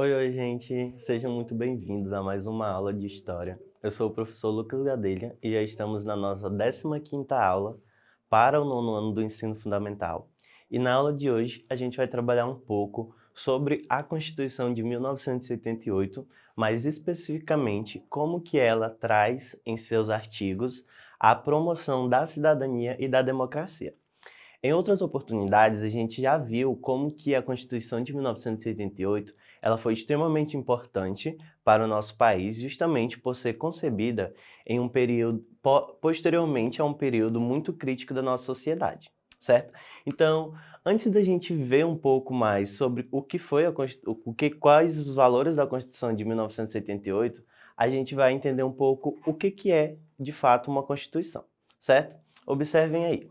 Oi, gente! Sejam muito bem-vindos a mais uma aula de História. Eu sou o professor Lucas Gadelha e já estamos na nossa 15ª aula para o 9º ano do ensino fundamental. E na aula de hoje a gente vai trabalhar um pouco sobre a Constituição de 1988, mais especificamente como que ela traz em seus artigos a promoção da cidadania e da democracia. Em outras oportunidades, a gente já viu como que a Constituição de 1988 ela foi extremamente importante para o nosso país, justamente por ser concebida em um período posteriormente a um período muito crítico da nossa sociedade, certo? Então, antes da gente ver um pouco mais sobre o que foi quais os valores da Constituição de 1988, a gente vai entender um pouco o que é, de fato, uma Constituição, certo? Observem aí.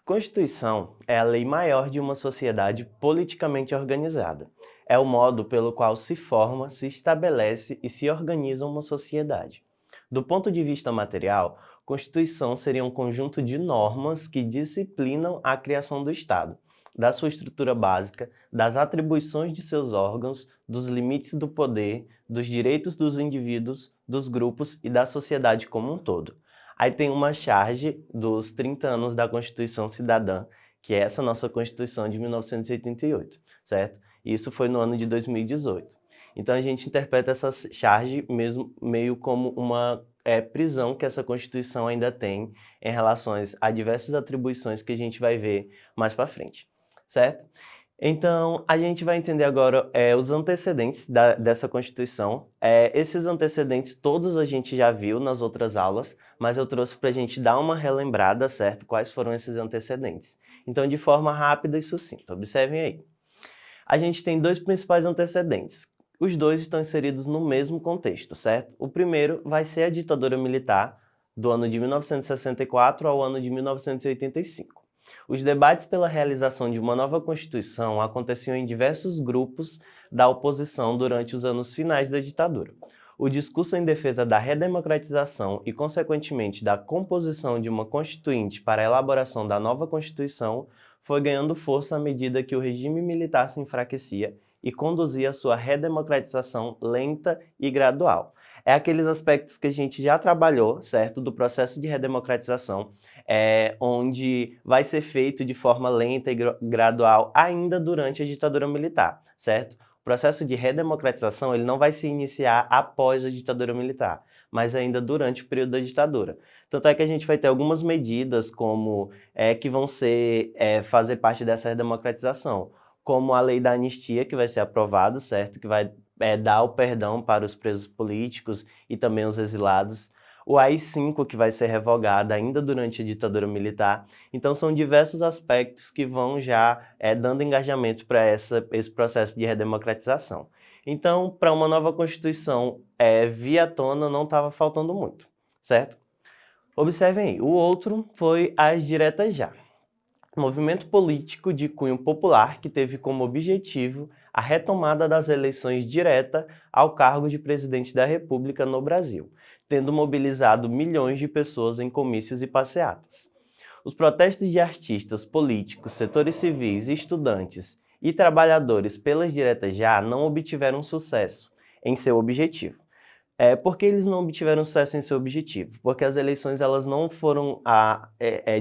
Constituição é a lei maior de uma sociedade politicamente organizada. É o modo pelo qual se forma, se estabelece e se organiza uma sociedade. Do ponto de vista material, Constituição seria um conjunto de normas que disciplinam a criação do Estado, da sua estrutura básica, das atribuições de seus órgãos, dos limites do poder, dos direitos dos indivíduos, dos grupos e da sociedade como um todo. Aí tem uma charge dos 30 anos da Constituição Cidadã, que é essa nossa Constituição de 1988, certo? E isso foi no ano de 2018. Então a gente interpreta essa charge mesmo meio como uma prisão que essa Constituição ainda tem em relação a diversas atribuições que a gente vai ver mais para frente, certo? Então, a gente vai entender agora os antecedentes dessa Constituição. Esses antecedentes todos a gente já viu nas outras aulas, mas eu trouxe para a gente dar uma relembrada, certo? Quais foram esses antecedentes. Então, de forma rápida e sucinta, observem aí. A gente tem dois principais antecedentes. Os dois estão inseridos no mesmo contexto, certo? O primeiro vai ser a ditadura militar, do ano de 1964 ao ano de 1985. Os debates pela realização de uma nova Constituição aconteciam em diversos grupos da oposição durante os anos finais da ditadura. O discurso em defesa da redemocratização e, consequentemente, da composição de uma Constituinte para a elaboração da nova Constituição foi ganhando força à medida que o regime militar se enfraquecia e conduzia a sua redemocratização lenta e gradual. É aqueles aspectos que a gente já trabalhou, certo, do processo de redemocratização, onde vai ser feito de forma lenta e gradual ainda durante a ditadura militar, certo? O processo de redemocratização ele não vai se iniciar após a ditadura militar, mas ainda durante o período da ditadura. Tanto é que a gente vai ter algumas medidas como que vão fazer parte dessa redemocratização, como a lei da anistia, que vai ser aprovada, certo? Que vai dar o perdão para os presos políticos e também os exilados. O AI-5, que vai ser revogado ainda durante a ditadura militar. Então, são diversos aspectos que vão já dando engajamento para esse processo de redemocratização. Então, para uma nova Constituição vir à tona, não estava faltando muito, certo? Observem aí, o outro foi as diretas já. Movimento político de cunho popular que teve como objetivo a retomada das eleições direta ao cargo de presidente da República no Brasil, tendo mobilizado milhões de pessoas em comícios e passeatas. Os protestos de artistas, políticos, setores civis, estudantes e trabalhadores pelas diretas já não obtiveram sucesso em seu objetivo. Por que eles não obtiveram sucesso em seu objetivo? Porque as eleições elas não foram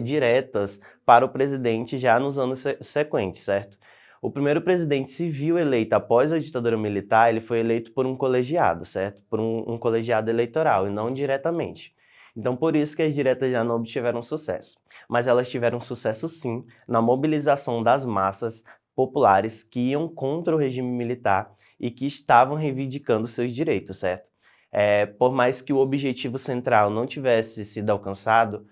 diretas para o presidente já nos anos sequentes, certo? O primeiro presidente civil eleito após a ditadura militar, ele foi eleito por um colegiado, certo? Por um colegiado eleitoral e não diretamente. Então, por isso que as diretas já não obtiveram sucesso. Mas elas tiveram sucesso, sim, na mobilização das massas populares que iam contra o regime militar e que estavam reivindicando seus direitos, certo? Por mais que o objetivo central não tivesse sido alcançado,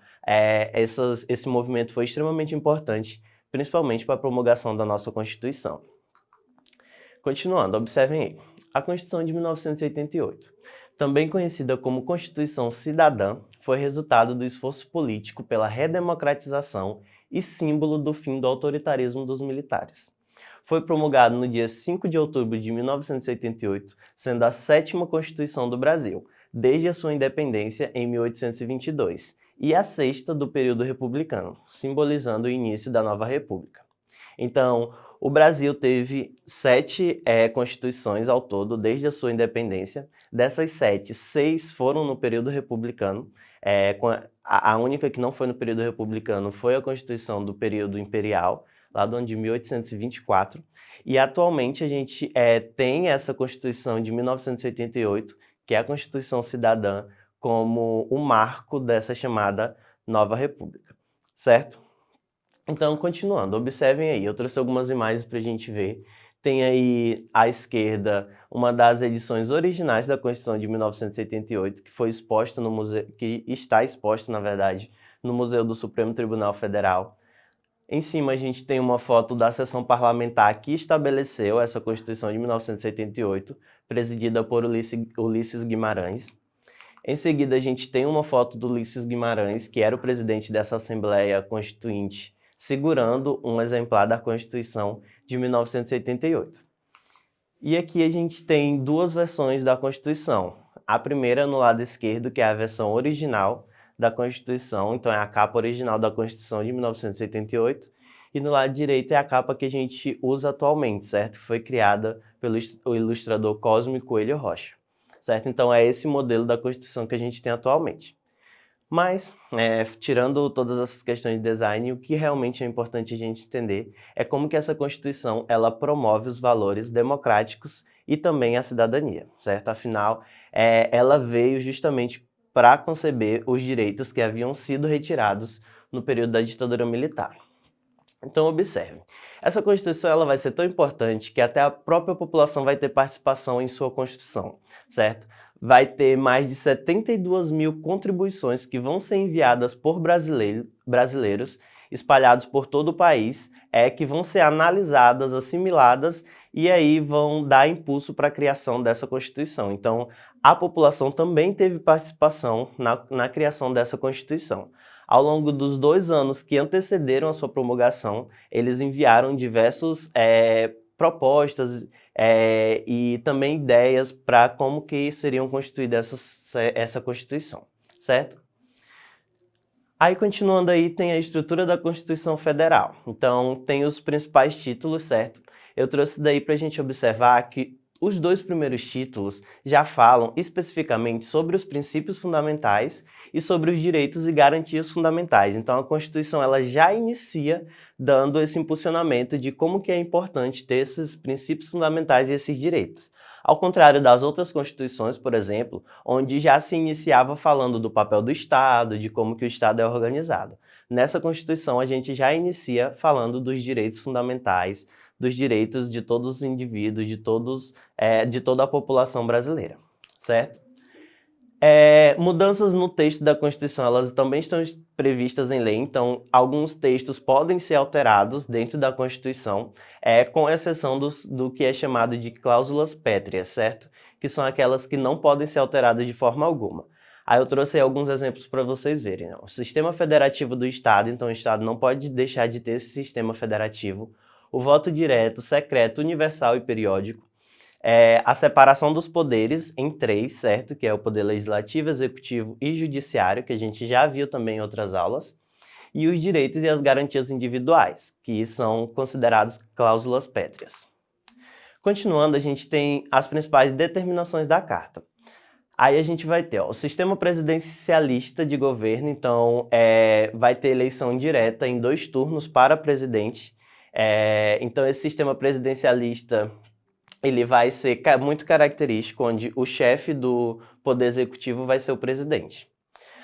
esse movimento foi extremamente importante, principalmente para a promulgação da nossa Constituição. Continuando, observem aí. A Constituição de 1988, também conhecida como Constituição Cidadã, foi resultado do esforço político pela redemocratização e símbolo do fim do autoritarismo dos militares. Foi promulgado no dia 5 de outubro de 1988, sendo a 7ª Constituição do Brasil, desde a sua independência em 1822, e a 6ª do período republicano, simbolizando o início da nova república. Então, O Brasil teve 7 constituições ao todo, desde a sua independência. Dessas 7, 6 foram no período republicano. A única que não foi no período republicano foi a Constituição do período imperial, lá do ano de 1824. E atualmente a gente tem essa Constituição de 1988, que é a Constituição Cidadã, como o marco dessa chamada Nova República, certo? Então, continuando, observem aí, eu trouxe algumas imagens para a gente ver. Tem aí à esquerda uma das edições originais da Constituição de 1988, que foi exposta no museu, que está exposta, na verdade, no Museu do Supremo Tribunal Federal. Em cima a gente tem uma foto da sessão parlamentar que estabeleceu essa Constituição de 1988, presidida por Ulisses Guimarães. Em seguida a gente tem uma foto do Ulisses Guimarães, que era o presidente dessa Assembleia Constituinte, segurando um exemplar da Constituição de 1988. E aqui a gente tem duas versões da Constituição. A primeira no lado esquerdo, que é a versão original da Constituição, então é a capa original da Constituição de 1988, e no lado direito é a capa que a gente usa atualmente, certo? Que foi criada pelo ilustrador Cosme Coelho Rocha, certo? Então é esse modelo da Constituição que a gente tem atualmente. Mas, tirando todas essas questões de design, o que realmente é importante a gente entender é como que essa Constituição ela promove os valores democráticos e também a cidadania, certo? Afinal, ela veio justamente para conceber os direitos que haviam sido retirados no período da ditadura militar. Então, observe, essa Constituição ela vai ser tão importante que até a própria população vai ter participação em sua construção, certo? Vai ter mais de 72 mil contribuições que vão ser enviadas por brasileiros espalhados por todo o país, que vão ser analisadas, assimiladas e aí vão dar impulso para a criação dessa Constituição. Então, a população também teve participação na criação dessa Constituição. Ao longo dos 2 anos que antecederam a sua promulgação, eles enviaram diversas propostas e também ideias para como que seriam constituídas essa Constituição, certo? Aí, continuando aí, tem a estrutura da Constituição Federal. Então, tem os principais títulos, certo? Eu trouxe daí para a gente observar que os 2 primeiros títulos já falam especificamente sobre os princípios fundamentais e sobre os direitos e garantias fundamentais. Então, a Constituição ela já inicia dando esse impulsionamento de como que é importante ter esses princípios fundamentais e esses direitos. Ao contrário das outras constituições, por exemplo, onde já se iniciava falando do papel do Estado, de como que o Estado é organizado. Nessa Constituição, a gente já inicia falando dos direitos fundamentais, dos direitos de todos os indivíduos, de toda a população brasileira, certo? Mudanças no texto da Constituição, elas também estão previstas em lei, então alguns textos podem ser alterados dentro da Constituição, com exceção do que é chamado de cláusulas pétreas, certo? Que são aquelas que não podem ser alteradas de forma alguma. Aí eu trouxe aí alguns exemplos para vocês verem. O sistema federativo do Estado, então o Estado não pode deixar de ter esse sistema federativo. O voto direto, secreto, universal e periódico. A separação dos poderes em 3, certo? Que é o poder legislativo, executivo e judiciário, que a gente já viu também em outras aulas. E os direitos e as garantias individuais, que são considerados cláusulas pétreas. Continuando, a gente tem as principais determinações da Carta. Aí a gente vai ter o sistema presidencialista de governo, então vai ter eleição direta em 2 turnos para presidente. Então esse sistema presidencialista ele vai ser muito característico, onde o chefe do poder executivo vai ser o presidente.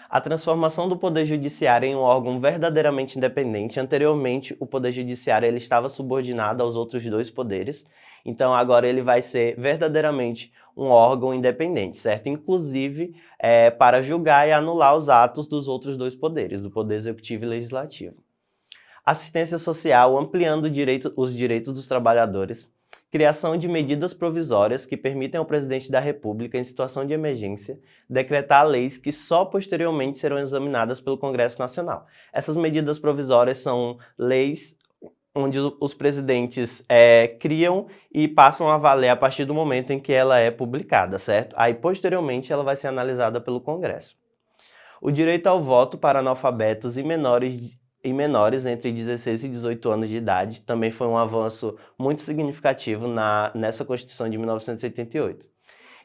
A transformação do poder judiciário em um órgão verdadeiramente independente. Anteriormente, o poder judiciário ele estava subordinado aos outros 2 poderes, então agora ele vai ser verdadeiramente um órgão independente, certo? Inclusive para julgar e anular os atos dos outros 2 poderes, do poder executivo e legislativo. Assistência social, ampliando os direitos dos trabalhadores. Criação de medidas provisórias que permitem ao presidente da República, em situação de emergência, decretar leis que só posteriormente serão examinadas pelo Congresso Nacional. Essas medidas provisórias são leis onde os presidentes criam e passam a valer a partir do momento em que ela é publicada, certo? Aí, posteriormente, ela vai ser analisada pelo Congresso. O direito ao voto para analfabetos e menores e menores entre 16 e 18 anos de idade. Também foi um avanço muito significativo nessa Constituição de 1988.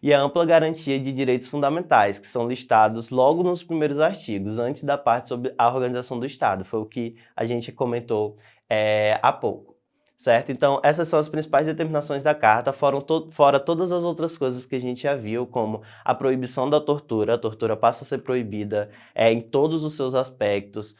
E a ampla garantia de direitos fundamentais, que são listados logo nos primeiros artigos, antes da parte sobre a organização do Estado. Foi o que a gente comentou há pouco, certo? Então, essas são as principais determinações da Carta, fora todas as outras coisas que a gente já viu, como a proibição da tortura. A tortura passa a ser proibida em todos os seus aspectos,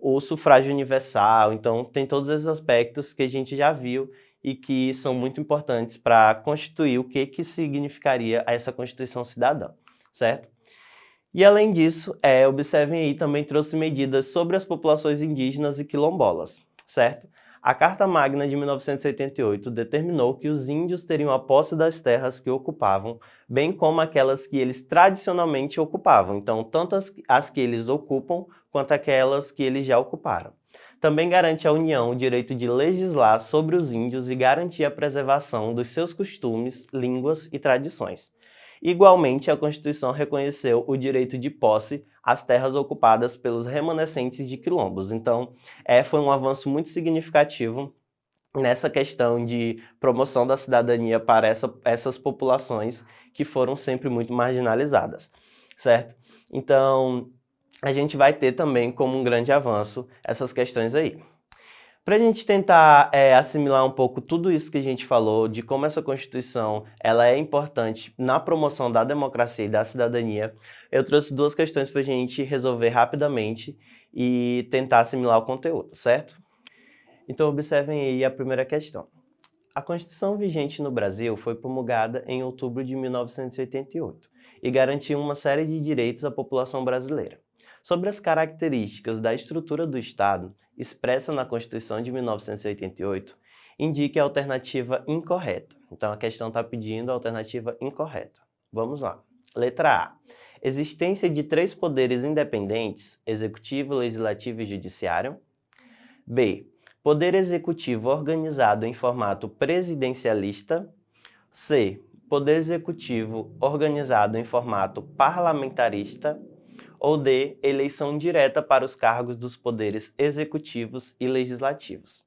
o sufrágio universal. Então, tem todos esses aspectos que a gente já viu e que são muito importantes para constituir o que significaria essa Constituição Cidadã, certo? E além disso, observem aí, também trouxe medidas sobre as populações indígenas e quilombolas, certo? A Carta Magna de 1988 determinou que os índios teriam a posse das terras que ocupavam, bem como aquelas que eles tradicionalmente ocupavam, então tanto as que eles ocupam quanto aquelas que eles já ocuparam. Também garante à União o direito de legislar sobre os índios e garantir a preservação dos seus costumes, línguas e tradições. Igualmente, a Constituição reconheceu o direito de posse às terras ocupadas pelos remanescentes de quilombos. Então, foi um avanço muito significativo nessa questão de promoção da cidadania para essas populações que foram sempre muito marginalizadas, certo? Então, a gente vai ter também como um grande avanço essas questões aí. Para a gente tentar assimilar um pouco tudo isso que a gente falou, de como essa Constituição ela é importante na promoção da democracia e da cidadania, eu trouxe duas questões para a gente resolver rapidamente e tentar assimilar o conteúdo, certo? Então observem aí a primeira questão. A Constituição vigente no Brasil foi promulgada em outubro de 1988 e garantiu uma série de direitos à população brasileira. Sobre as características da estrutura do Estado, expressa na Constituição de 1988, indique a alternativa incorreta. Então, a questão está pedindo a alternativa incorreta. Vamos lá. Letra A. Existência de 3 poderes independentes, executivo, legislativo e judiciário. B. Poder executivo organizado em formato presidencialista. C. Poder executivo organizado em formato parlamentarista. Ou D, eleição direta para os cargos dos poderes executivos e legislativos.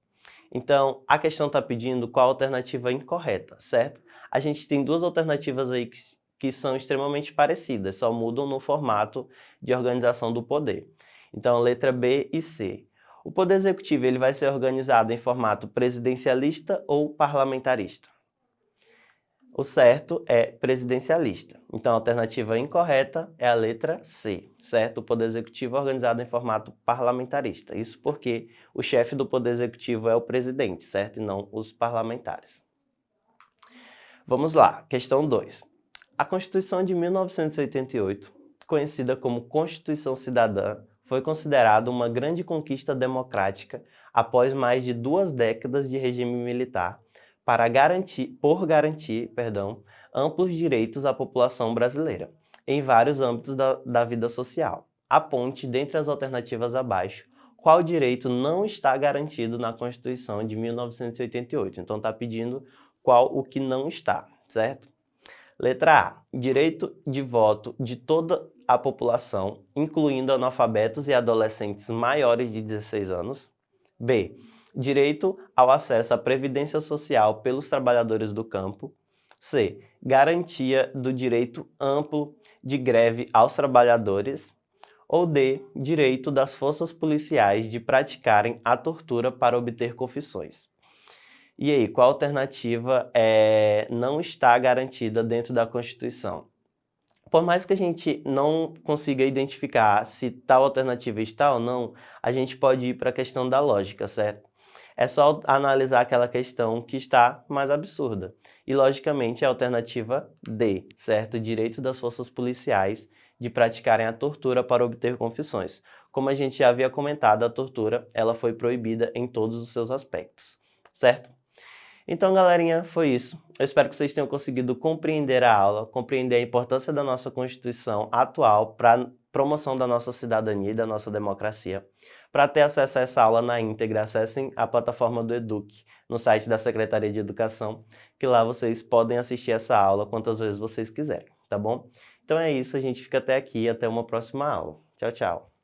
Então, a questão está pedindo qual a alternativa incorreta, certo? A gente tem duas alternativas aí que são extremamente parecidas, só mudam no formato de organização do poder. Então, letra B e C. O poder executivo ele vai ser organizado em formato presidencialista ou parlamentarista? O certo é presidencialista. Então, a alternativa incorreta é a letra C, certo? O Poder Executivo é organizado em formato parlamentarista. Isso porque o chefe do Poder Executivo é o presidente, certo? E não os parlamentares. Vamos lá, questão 2. A Constituição de 1988, conhecida como Constituição Cidadã, foi considerada uma grande conquista democrática após mais de 2 décadas de regime militar, por garantir amplos direitos à população brasileira, em vários âmbitos da vida social. Aponte, dentre as alternativas abaixo, qual direito não está garantido na Constituição de 1988. Então, está pedindo o que não está, certo? Letra A. Direito de voto de toda a população, incluindo analfabetos e adolescentes maiores de 16 anos. B. Direito ao acesso à previdência social pelos trabalhadores do campo. C. Garantia do direito amplo de greve aos trabalhadores. Ou D. Direito das forças policiais de praticarem a tortura para obter confissões. E aí, qual alternativa não está garantida dentro da Constituição? Por mais que a gente não consiga identificar se tal alternativa está ou não, a gente pode ir para a questão da lógica, certo? É só analisar aquela questão que está mais absurda. E, logicamente, é a alternativa D, certo? Direito das forças policiais de praticarem a tortura para obter confissões. Como a gente já havia comentado, a tortura ela foi proibida em todos os seus aspectos, certo? Então, galerinha, foi isso. Eu espero que vocês tenham conseguido compreender a aula, compreender a importância da nossa Constituição atual para a promoção da nossa cidadania e da nossa democracia. Para ter acesso a essa aula na íntegra, acessem a plataforma do Eduque, no site da Secretaria de Educação, que lá vocês podem assistir essa aula quantas vezes vocês quiserem, tá bom? Então é isso, a gente fica até aqui e até uma próxima aula. Tchau, tchau!